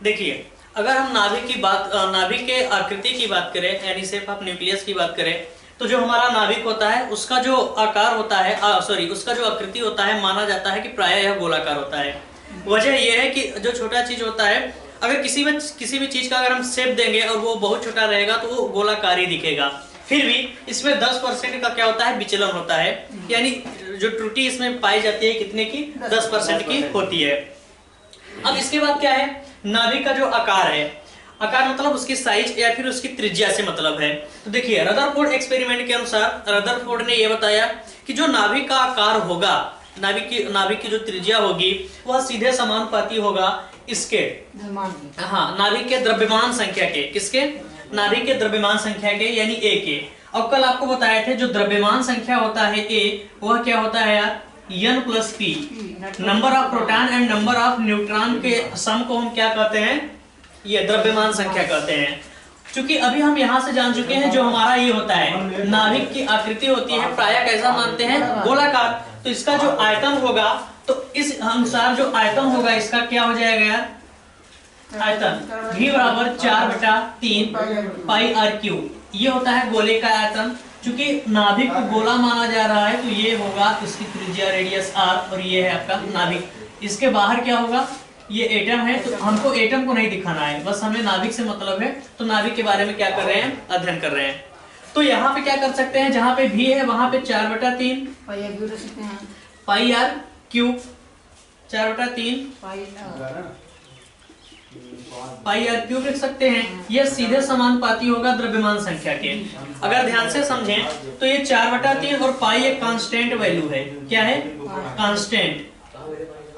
देखिए, अगर हम नाभिक के आकृति की बात करें, यानी सिर्फ आप न्यूक्लियस की बात करें, तो जो हमारा नाभिक होता है उसका जो आकार होता है, उसका जो आकृति होता है, माना जाता है कि प्रायः यह गोलाकार होता है। वजह यह है कि जो छोटा चीज होता है, अगर किसी भी चीज का अगर हम शेप देंगे और वो बहुत छोटा रहेगा तो वो गोलाकार ही दिखेगा। फिर भी इसमें 10% का क्या होता है, विचलन होता है, यानी जो त्रुटि इसमें पाई जाती है कितने की, 10% की होती है। अब इसके बाद क्या है, नाभिक का जो आकार है, आकार मतलब उसकी साइज या फिर उसकी त्रिज्या से मतलब है। तो देखिए, रदरफोर्ड एक्सपेरिमेंट के अनुसार रदरफोर्ड ने यह बताया कि जो नाभिक का आकार होगा, नाभिक की जो त्रिज्या होगी वह सीधे समानुपाती होगा इसके, नाभिक के द्रव्यमान संख्या के, किसके, नाभिक के द्रव्यमान संख्या के, यानी ए के। अब कल आपको बताए थे जो द्रव्यमान संख्या होता है ए, वह क्या होता है यार, N plus P, number of proton and number of neutron के सम को हम क्या कहते हैं, ये द्रव्यमान संख्या कहते हैं। क्योंकि अभी हम यहाँ से जान चुके हैं जो हमारा ये होता है, नाभिक की आकृति होती है प्रायः कैसा मानते हैं, गोलाकार। तो इसका जो आयतन होगा, तो इस अनुसार जो आयतन होगा इसका क्या हो जाएगा यार, आयतन V बराबर 4/3 पाई r3। ये होता है गोले का आयतन। चूंकि नाभिक को गोला माना जा रहा है तो ये होगा इसकी त्रिज्या, रेडियस r, और ये है आपका नाभिक। इसके बाहर क्या होगा, ये एटम है, तो हमको एटम को नहीं दिखाना है, बस हमें नाभिक से मतलब है। तो नाभिक के बारे में क्या कर रहे हैं, अध्ययन कर रहे हैं। तो यहाँ पे क्या कर सकते हैं, जहाँ पे V है वहां पे 4/3 पाई r3, 4/3 पाई r3 लिख सकते हैं। यह सीधे समानुपाती होगा द्रव्यमान संख्या के। अगर ध्यान से समझें तो ये 4/3 और पाई एक कांस्टेंट वैल्यू है। क्या है, कांस्टेंट।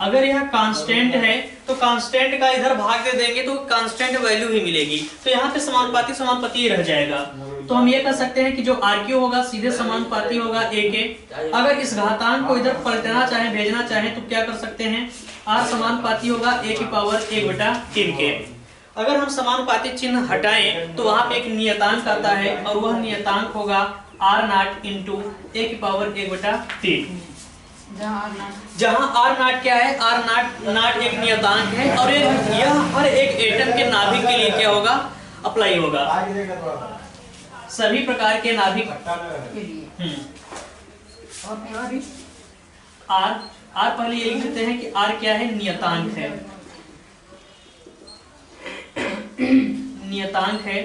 अगर यह कांस्टेंट है तो कांस्टेंट का इधर भाग दे देंगे तो कांस्टेंट वैल्यू ही मिलेगी। तो यहाँ पे समानुपाती ही रह जाएगा। तो हम ये कह सकते हैं कि जो r3 होगा सीधे समानुपाती होगा a के। अगर इस घातांक को इधर पलटना चाहे, भेजना चाहे, तो क्या कर सकते हैं, r समानुपाती होगा a की पावर 1/3 के। अगर हम समानुपाती चिन्ह हटाएं तो वहां पे एक नियतांक आता है और वह नियतांक होगा r0 इंटू a की पावर 1/3। जहां r0 क्या है, r0 एक नियतांक है और यह हर एक एटम के नाभिक के लिए क्या होगा, अप्लाई होगा, सभी प्रकार के नाभिक के लिए। R पहले ये लिख देते हैं कि R क्या है, नियतांक है, नियतांक है।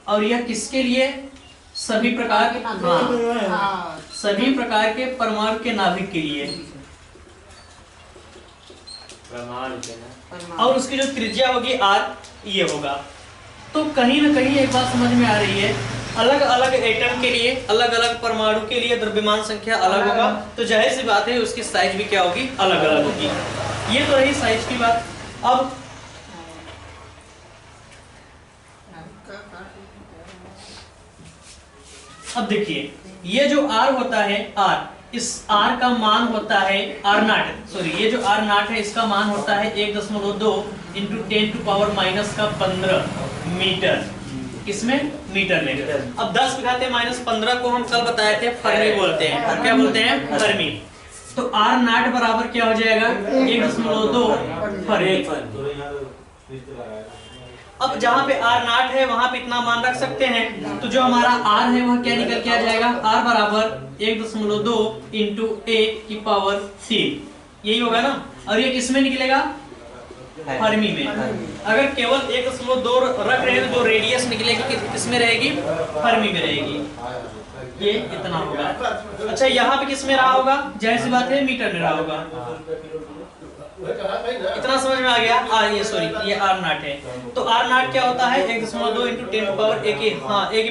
और यह किसके लिए, सभी प्रकार के, सभी प्रकार के परमाणु के नाभिक के लिए। और उसकी जो त्रिज्या होगी R, ये होगा। तो कहीं ना कहीं एक बात समझ में आ रही है, अलग अलग एटम के लिए, अलग अलग परमाणु के लिए द्रव्यमान संख्या अलग होगा, तो जाहिर सी बात है उसकी साइज भी क्या होगी, अलग अलग होगी। ये तो रही साइज की बात। अब देखिए, ये जो R होता है, R, इस R का मान होता है R0, सॉरी ये जो R0 है इसका मान होता है 1.2 इंटू 10⁻⁻15 मीटर। किसमें, मीटर में। अब 10⁻⁻15 को हम कल बताए थे फर्मी बोलते हैं, और क्या बोलते हैं, फर्मी। तो R0 बराबर क्या हो जाएगा, 1.2 फर्मी। अब जहाँ पे R0 है वहां पे इतना मान रख सकते हैं। तो जो हमारा R है वह क्या निकल के आ जाएगा, R बराबर 1.2 इंटू a की पावर 3, यही होगा ना। और ये किसमें निकलेगा, फर्मी में। अगर केवल 1.2 रख रहे हैं तो जो रेडियस निकलेगी किसमें रहेगी, फर्मी में रहेगी। ये इतना होगा। अच्छा, यहाँ पे किसमें रहा होगा, जाहिर सी बात है मीटर में रहा होगा। इतना समझ में आ गया। ये सॉरी ये R0 है। तो R0 क्या होता है, 1.2 इंटू 10⁻⁴ a की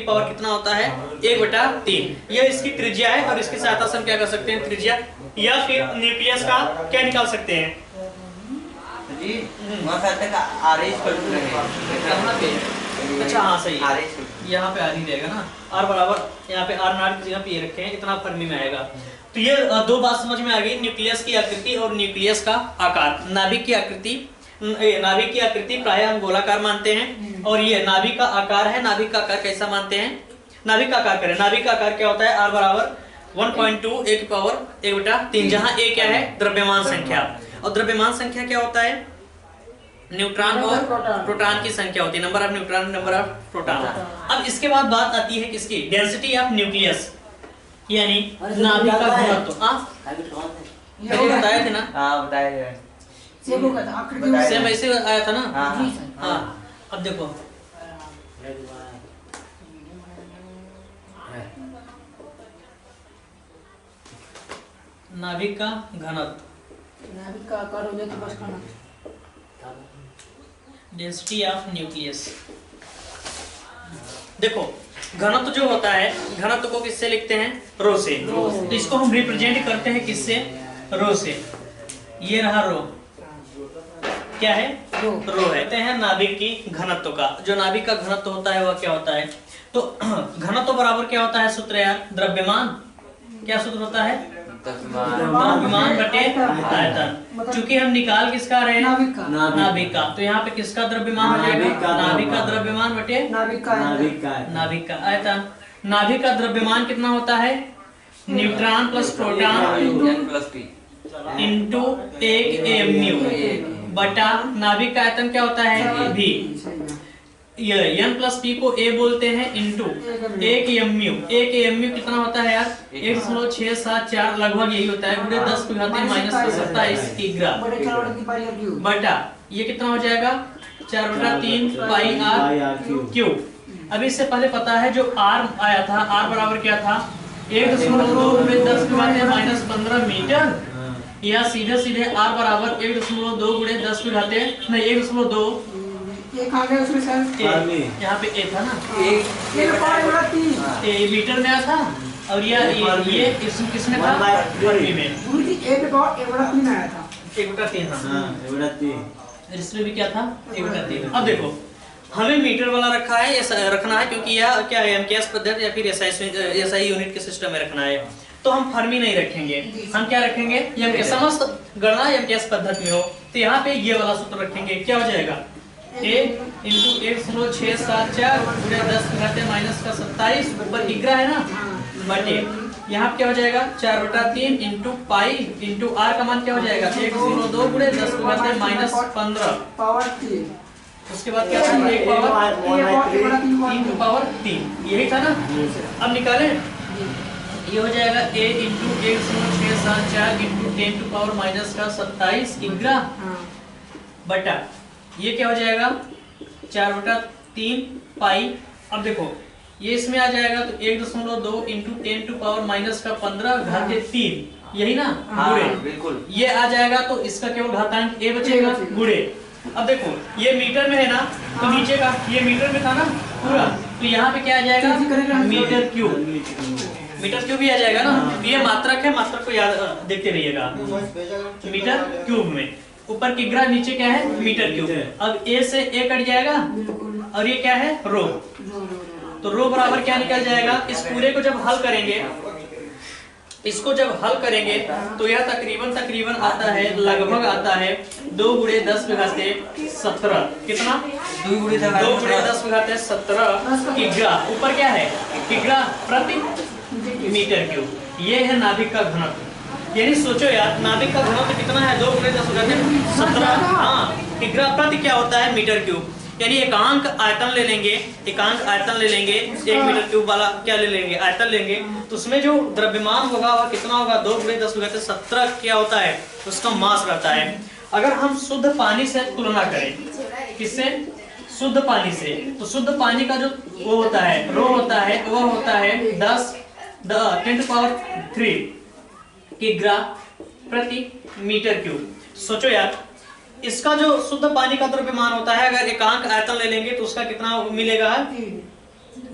पावर कितना होता है, 1/3। यह इसकी त्रिज्या है और इसकी सहायता से हम क्या कर सकते हैं, त्रिज्या या फिर न्यूक्लियस का क्या निकाल सकते हैं जी। अच्छा हाँ सही, यहाँ पे आधी रहेगा ना, R बराबर यहाँ पे R0 की जगह पे ये रखे हैं, इतना फर्मी में आएगा। तो ये दो बात समझ में आ गई, न्यूक्लियस की आकृति और न्यूक्लियस का आकार। नाभिक की आकृति प्रायः हम गोलाकार मानते हैं, और ये नाभिक का आकार है। नाभिक का आकार कैसा मानते हैं, नाभिक का आकार करें, नाभिक का आकार क्या होता है, R बराबर 1.2 a की पावर 1/3, जहाँ a क्या है, द्रव्यमान संख्या। और द्रव्यमान संख्या क्या होता है, न्यूट्रॉन और प्रोटॉन की संख्या होती है, number of neutron, number of proton. अब इसके बाद बात आती है किसकी, डेंसिटी ऑफ न्यूक्लियस, यानी नाभिक का घनत्व। पहले बताए थे ना, बताए सेम ऐसे आया था ना। हाँ अब देखो नाभिक का घनत्व, नाभिक का आकार हो जाए तो बस खाना। Density of nucleus. देखो घनत्व जो होता है, घनत्व को किससे लिखते हैं, रो से। तो इसको हम रिप्रेजेंट करते हैं किससे, रो से। ये रहा रो, क्या है, रो है। कहते हैं नाभिक की घनत्व का, जो नाभिक का घनत्व होता है वह क्या होता है, तो घनत्व बराबर क्या होता है सूत्र यार, द्रव्यमान। क्या सूत्र होता है, द्रव्यमान बटे आयतन। चूंकि हम निकाल किसका रहे हैं, नाभिक का, तो यहाँ पे किसका द्रव्यमान हो जाएगा, नाभिक का द्रव्यमान बटे नाभिक का आयतन। नाभिक का द्रव्यमान कितना होता है, neutron plus proton into 1 AMU बटा नाभिक का आयतन क्या होता है, V। N प्लस P को A बोलते हैं इंटू 1 AMU। 1 AMU कितना होता है यार, 1.674 लगभग यही होता है, गुणे 10 की घात माइनस 27 किग्रा बटा ये कितना हो जाएगा 4/3 पाई R क्यूब। अभी इससे पहले पता है जो R आया था, R बराबर क्या था, 1.2 गुणे 10 की घात माइनस 15 मीटर, या सीधे सीधे R बराबर 1.2 गुणे 10 की घात नहीं 1.2 एक आ गया उसमें सर, यहाँ पे ए था ना, एक ए मीटर में आया था, और ये किसमें था, फर्मी में 1/3 आया था, 1/3 था। इसमें भी क्या था, 1/3। अब देखो हमें मीटर वाला रखा है, रखना है क्योंकि यह क्या है, एमकेएस पद्धति या फिर एसआई यूनिट के सिस्टम में रखना है, तो हम फर्मी नहीं रखेंगे, हम क्या रखेंगे, ये समस्त गणना एमकेएस पद्धति में हो, तो यहाँ पे ये वाला सूत्र रखेंगे। क्या हो जाएगा, A इंटू 1.674 गुणे 10 की घात माइनस का 27 ऊपर किग्रा है ना, बटे यहाँ क्या हो जाएगा 4/3 इंटू पाई इंटू R का मान क्या हो जाएगा 1.02 गुणे 10 की घात माइनस 15 पावर 3। उसके बाद क्या था, 1 पावर 3 पावर 3, यही था ना। अब निकालें, ये हो जाएगा A into 1.674 into 10 to power minus का 27 किग्रा बटा ये क्या हो जाएगा 4/3 पाई। अब देखो ये इसमें आ जाएगा तो 1.2 इंटू 10 टू पावर माइनस का 15 घाते 3, यही ना, गुणे बिल्कुल। ये आ जाएगा तो इसका केवल घातांक A बचेगा, गुणे। अब देखो ये मीटर में है ना, तो नीचे का ये मीटर में था ना पूरा, तो यहाँ पे क्या आ जाएगा मीटर क्यूब, मीटर क्यूब भी आ जाएगा ना। ये मात्रक है, मात्रक को याद देखते रहिएगा, मीटर क्यूब में ऊपर किग्रा, नीचे क्या है मीटर क्यूब। अब A से A कट जाएगा और ये क्या है रो, तो रो बराबर क्या निकल जाएगा, इस पूरे को जब हल करेंगे, इसको जब हल करेंगे तो यह तकरीबन आता है, लगभग आता है 2 गुणे 10 की घात 17, कितना 2 गुणे 10 की घात 17 किग्रा। ऊपर क्या है किग्रा प्रति मीटर क्यूब। ये है नाभिक का घनत्व, यानी सोचो यार नाभिक का घनत्व कितना है, 2 गुणे 10 की घात 17। हाँ किग्रा प्रति क्या होता है मीटर क्यूब, यानी एकांक आयतन ले लेंगे, एकांक आयतन ले लेंगे, 1 मीटर क्यूब वाला क्या ले लेंगे, आयतन लेंगे, तो उसमें जो द्रव्यमान होगा वह कितना होगा, 2 गुणे 10 की घात 17 क्या होता है, उसका मास रहता है। अगर हम शुद्ध पानी से तुलना करें, किससे, शुद्ध पानी से, तो शुद्ध पानी का जो वो होता है रो होता है, वह होता है 10⁻³ किग्रा प्रति मीटर क्यूब। सोचो यार इसका जो शुद्ध पानी का द्रव्यमान होता है, अगर एकांक आयतन ले लेंगे तो उसका कितना मिलेगा,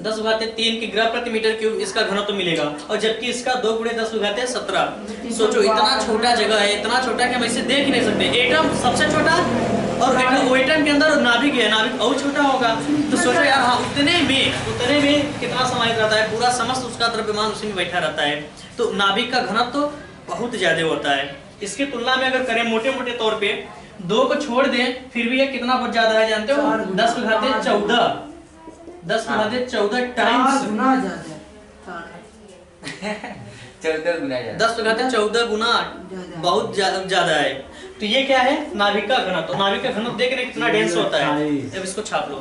10⁻³ किग्रा प्रति मीटर क्यूब इसका घनत्व मिलेगा, और जबकि इसका 2 गुणे 10 की घात 17। सोचो इतना छोटा जगह है, इतना छोटा कि हम इसे देख ही नहीं सकते। एटम सबसे छोटा, और एटम के अंदर नाभिक है, नाभिक और छोटा होगा, तो सोचो यार हाँ उतने में कितना समाहित रहता है, पूरा समस्त उसका द्रव्यमान उसी में बैठा रहता है। तो नाभिक का घनत्व बहुत ज्यादा होता है। इसकी तुलना में अगर करें मोटे मोटे तौर पे, 2 को छोड़ दें फिर भी ये कितना बहुत ज्यादा है जानते हो, 10 की घात 14, 10 की घात 14 टाइम्स 10 की घात 14 गुना बहुत ज्यादा है। तो ये क्या है, नाभिक का घनत्व। नाभिक का घनत्व देख रहे कितना डेंस होता है। अब इसको छाप लो।